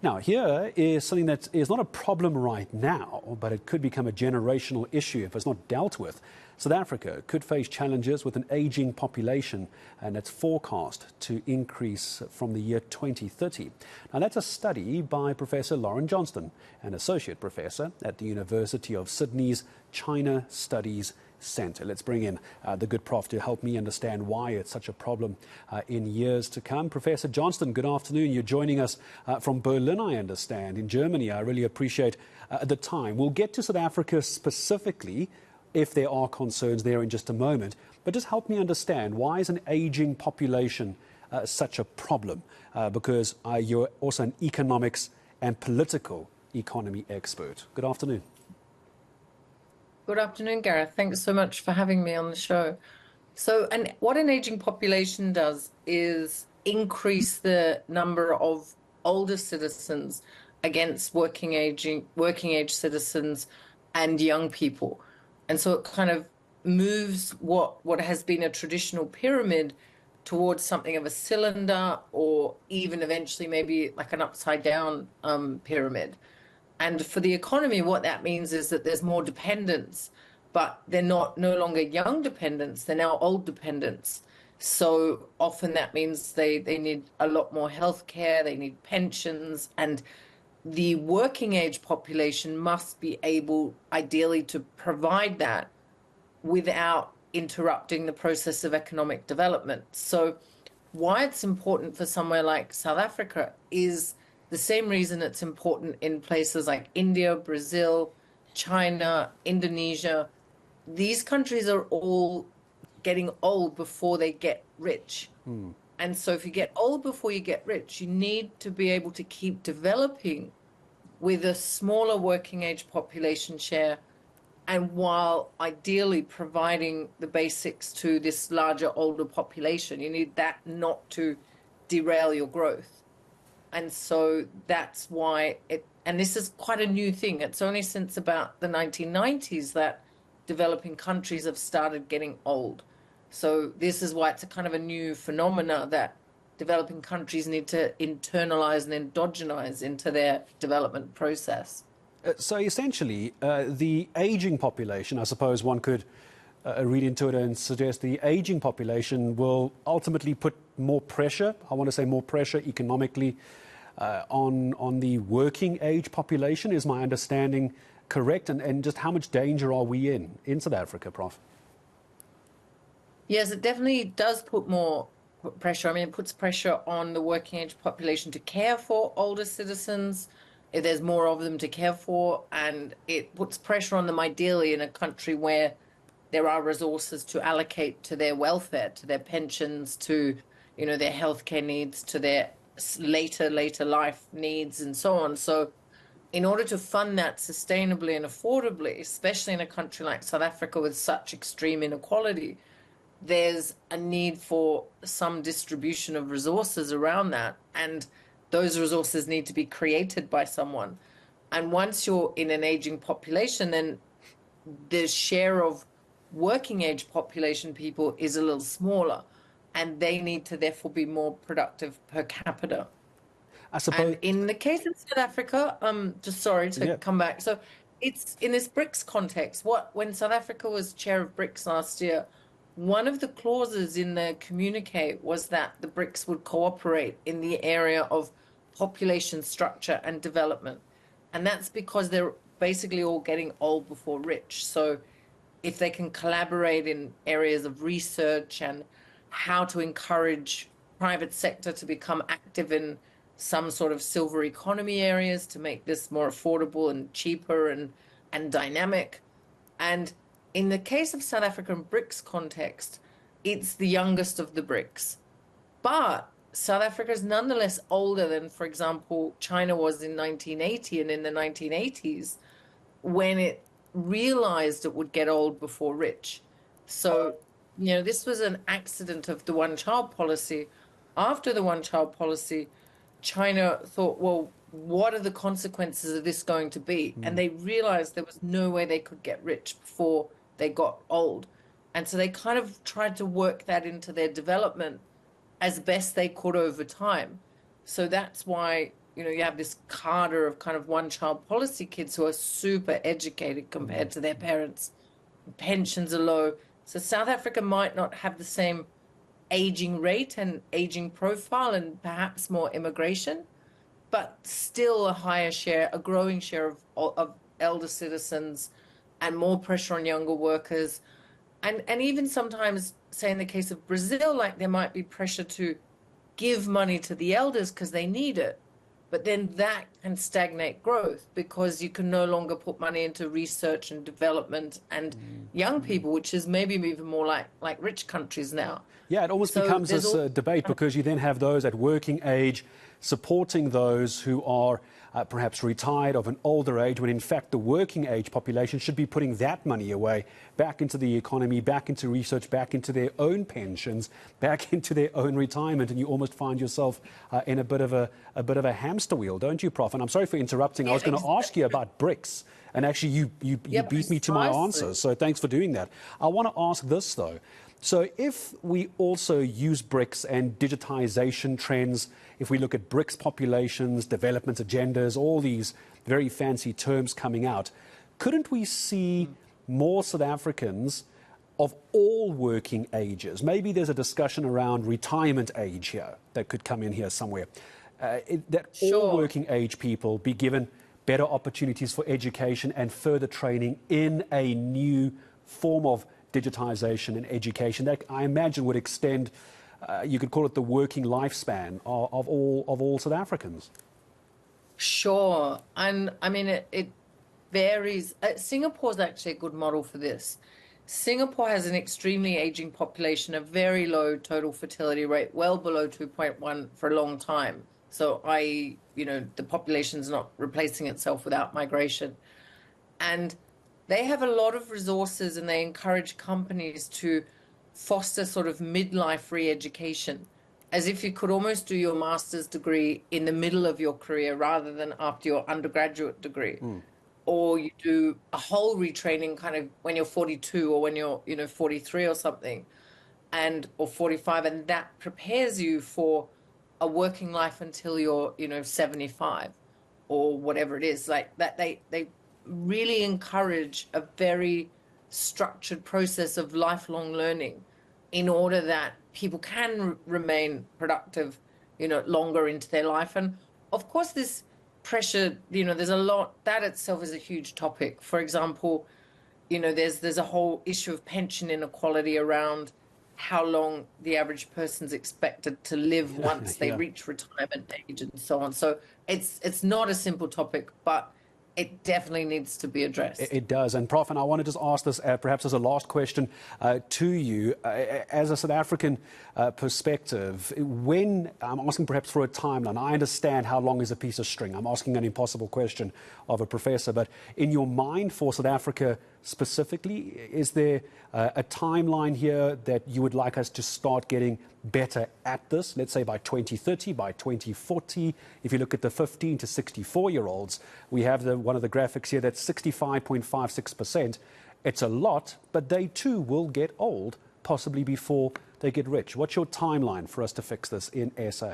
Now, here is something that is not a problem right now, but it could become a generational issue if it's not dealt with. South Africa could face challenges with an aging population, and it's forecast to increase from the year 2030. Now, that's a study by Professor Lauren Johnston, an associate professor at the University of Sydney's China Studies Centre. Let's bring in the good prof to help me understand why it's such a problem in years to come. Professor Johnston, good afternoon. You're joining us from Berlin, I understand, in Germany. I really appreciate the time. We'll get to South Africa specifically if there are concerns there in just a moment. But just help me understand, why is an aging population such a problem? Because you're also an economics and political economy expert. Good afternoon. Good afternoon, Gareth. Thanks so much for having me on the show. And what an aging population does is increase the number of older citizens against working age citizens and young people. And so it kind of moves what has been a traditional pyramid towards something of a cylinder, or even eventually maybe like an upside down pyramid. And for the economy, what that means is that there's more dependence, but they're no longer young dependents, they're now old dependents. So often that means they need a lot more healthcare, they need pensions, and the working age population must be able, ideally, to provide that without interrupting the process of economic development. So why it's important for somewhere like South Africa is the same reason it's important in places like India, Brazil, China, Indonesia. These countries are all getting old before they get rich. And so if you get old before you get rich, you need to be able to keep developing with a smaller working age population share, and while ideally providing the basics to this larger, older population. You need that not to derail your growth. And so that's why and this is quite a new thing. It's only since about the 1990s that developing countries have started getting old. So this is why it's a kind of a new phenomena that developing countries need to internalize and endogenize into their development process. So essentially, the aging population, I suppose one could read into it and suggest the aging population will ultimately put more pressure, I want to say more pressure economically, on the working age population. Is my understanding correct? And just how much danger are we in South Africa, Prof? Yes, it definitely does put more pressure. I mean, it puts pressure on the working age population to care for older citizens, if there's more of them to care for, and it puts pressure on them ideally in a country where there are resources to allocate to their welfare, to their pensions, to their healthcare needs, to their later life needs, and so on. So in order to fund that sustainably and affordably, especially in a country like South Africa with such extreme inequality, there's a need for some distribution of resources around that, and those resources need to be created by someone. And once you're in an aging population, then the share of working age population people is a little smaller, and they need to therefore be more productive per capita. I suppose. And in the case of South Africa, just sorry to come back. So it's in this BRICS context. When South Africa was chair of BRICS last year, one of the clauses in the communique was that the BRICS would cooperate in the area of population structure and development. And that's because they're basically all getting old before rich. So if they can collaborate in areas of research and how to encourage private sector to become active in some sort of silver economy areas to make this more affordable and cheaper and dynamic. And in the case of South African BRICS context, it's the youngest of the BRICS. But South Africa is nonetheless older than, for example, China was in 1980 and in the 1980s, when it realized it would get old before rich. So, this was an accident of the one-child policy. After the one-child policy, China thought, well, what are the consequences of this going to be? And they realized there was no way they could get rich before they got old. And so they kind of tried to work that into their development as best they could over time. So that's why you have this cadre of kind of one-child policy kids who are super educated compared to their parents. Pensions are low. So South Africa might not have the same aging rate and aging profile and perhaps more immigration, but still a higher share, a growing share of elder citizens and more pressure on younger workers. And even sometimes, say in the case of Brazil, like there might be pressure to give money to the elders because they need it. But then that can stagnate growth because you can no longer put money into research and development and young people, which is maybe even more like rich countries now. Yeah, it almost becomes this debate because you then have those at working age supporting those who are perhaps retired of an older age, when in fact the working age population should be putting that money away back into the economy, back into research, back into their own pensions, back into their own retirement, and you almost find yourself in a bit of a hamster wheel, don't you, Prof? And I'm sorry for interrupting. I was going to ask you about BRICS, and actually you beat me to my answer, so thanks for doing that. I want to ask this, though. So if we also use BRICS and digitization trends, if we look at BRICS populations, development agendas, all these very fancy terms coming out, couldn't we see more South Africans of all working ages? Maybe there's a discussion around retirement age here that could come in here somewhere. That all working age people be given better opportunities for education and further training in a new form of digitization and education that I imagine would extend, you could call it the working lifespan of all South Africans. Sure. And I mean, it varies. Singapore is actually a good model for this. Singapore has an extremely aging population, a very low total fertility rate, well below 2.1 for a long time. So the population's not replacing itself without migration. And they have a lot of resources and they encourage companies to foster sort of midlife re-education, as if you could almost do your master's degree in the middle of your career rather than after your undergraduate degree. Or you do a whole retraining kind of when you're 42 or when you're 43 or something, or 45, and that prepares you for a working life until you're 75 or whatever it is. Like that they really encourage a very structured process of lifelong learning in order that people can remain productive, longer into their life. And of course, this pressure, there's a lot, that itself is a huge topic. For example, there's a whole issue of pension inequality around how long the average person's expected to live once they reach retirement age and so on. So it's not a simple topic, but it definitely needs to be addressed. It does. And Prof, and I want to just ask this perhaps as a last question to you. As a South African perspective, when I'm asking perhaps for a timeline, I understand how long is a piece of string. I'm asking an impossible question of a professor. But in your mind for South Africa specifically, is there a timeline here that you would like us to start getting better at this? Let's say by 2030, by 2040. If you look at the 15 to 64-year-olds, we have one of the graphics here that's 65.56%. It's a lot, but they too will get old, possibly before they get rich. What's your timeline for us to fix this in SA?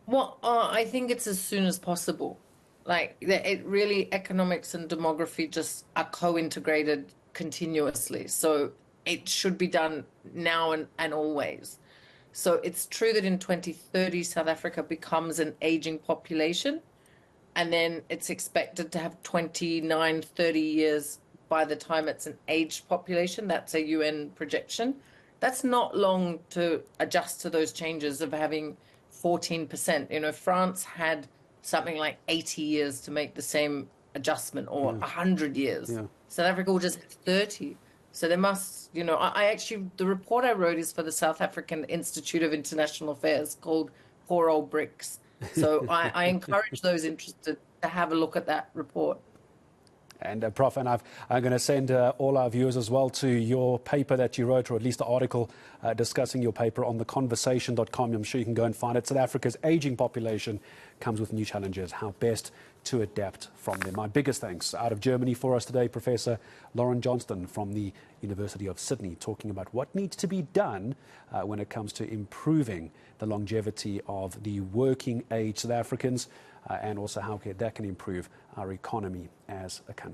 Well, I think it's as soon as possible. Like, it really, economics and demography just are co-integrated continuously. So it should be done now and always. So it's true that in 2030, South Africa becomes an aging population, and then it's expected to have 29, 30 years by the time it's an aged population. That's a UN projection. That's not long to adjust to those changes of having 14%. France had something like 80 years to make the same adjustment, or 100 years. South Africa will just have 30. So there must, I actually, the report I wrote is for the South African Institute of International Affairs called Poor Old BRICS. So I encourage those interested to have a look at that report. And Prof, and I'm going to send all our viewers as well to your paper that you wrote, or at least the article discussing your paper on theconversation.com. I'm sure you can go and find it. South Africa's aging population comes with new challenges, how best to adapt from them. My biggest thanks out of Germany for us today, Professor Lauren Johnston from the University of Sydney, talking about what needs to be done when it comes to improving the longevity of the working age South Africans and also how that can improve our economy as a country.